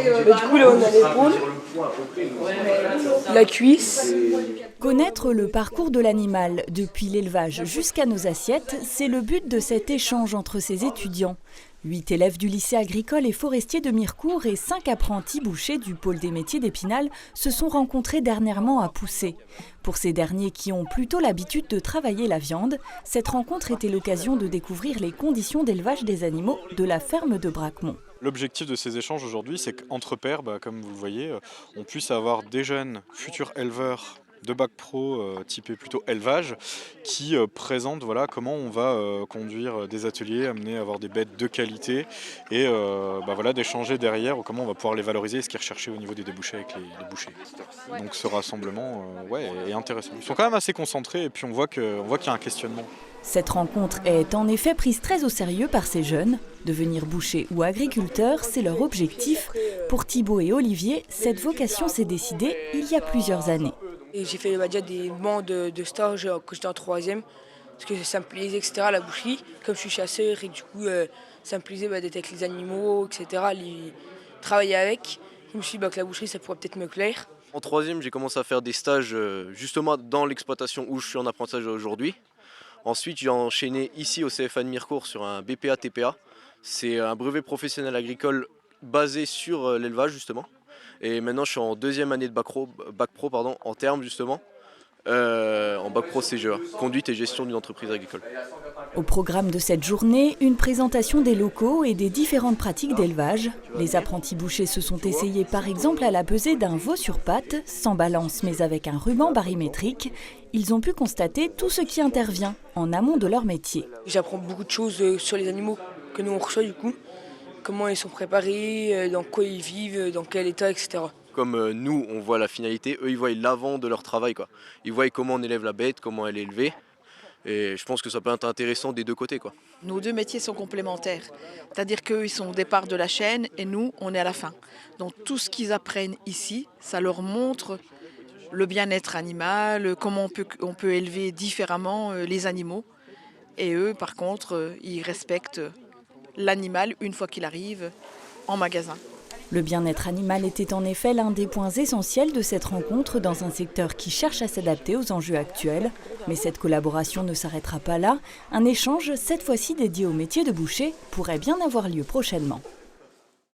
Du coup, là, on a l'épaule, la cuisse. Connaître le parcours de l'animal, depuis l'élevage jusqu'à nos assiettes, c'est le but de cet échange entre ces étudiants. 8 élèves du lycée agricole et forestier de Mirecourt et 5 apprentis bouchers du pôle des métiers d'Épinal se sont rencontrés dernièrement à Poussey. Pour ces derniers qui ont plutôt l'habitude de travailler la viande, cette rencontre était l'occasion de découvrir les conditions d'élevage des animaux de la ferme de Bracmont. L'objectif de ces échanges aujourd'hui, c'est qu'entre pairs, comme vous le voyez, on puisse avoir des jeunes futurs éleveurs de bac pro typé plutôt élevage qui présentent comment on va conduire des ateliers, amener à avoir des bêtes de qualité et d'échanger derrière comment on va pouvoir les valoriser et ce qui est recherché au niveau des débouchés avec les bouchers. Donc ce rassemblement est intéressant. Ils sont quand même assez concentrés et puis on voit qu'il y a un questionnement. Cette rencontre est en effet prise très au sérieux par ces jeunes. Devenir boucher ou agriculteur, c'est leur objectif. Pour Thibaut et Olivier, cette vocation s'est décidée il y a plusieurs années. J'ai fait déjà des moments de stage quand j'étais en 3e, parce que ça me plaisait, etc., la boucherie. Comme je suis chasseur et du coup, ça me plaisait d'être avec les animaux, etc., travailler avec. Je me suis dit que la boucherie, ça pourrait peut-être me plaire. En 3e, j'ai commencé à faire des stages justement dans l'exploitation où je suis en apprentissage aujourd'hui. Ensuite, j'ai enchaîné ici au CFA de Mirecourt sur un BPA-TPA. C'est un brevet professionnel agricole basé sur l'élevage justement. Et maintenant, je suis en 2e année de bac pro en termes justement, en bac pro CGA, conduite et gestion d'une entreprise agricole. Au programme de cette journée, une présentation des locaux et des différentes pratiques d'élevage. Les apprentis bouchers se sont essayés par exemple à la pesée d'un veau sur pattes, sans balance mais avec un ruban barymétrique. Ils ont pu constater tout ce qui intervient en amont de leur métier. J'apprends beaucoup de choses sur les animaux que nous on reçoit du coup. Comment ils sont préparés, dans quoi ils vivent, dans quel état, etc. Comme nous, on voit la finalité, eux, ils voient l'avant de leur travail, quoi. Ils voient comment on élève la bête, comment elle est élevée. Et je pense que ça peut être intéressant des deux côtés, quoi. Nos deux métiers sont complémentaires. C'est-à-dire qu'eux, ils sont au départ de la chaîne et nous, on est à la fin. Donc tout ce qu'ils apprennent ici, ça leur montre le bien-être animal, comment on peut élever différemment les animaux. Et eux, par contre, ils respectent l'animal une fois qu'il arrive en magasin. Le bien-être animal était en effet l'un des points essentiels de cette rencontre dans un secteur qui cherche à s'adapter aux enjeux actuels. Mais cette collaboration ne s'arrêtera pas là. Un échange, cette fois-ci dédié au métier de boucher, pourrait bien avoir lieu prochainement.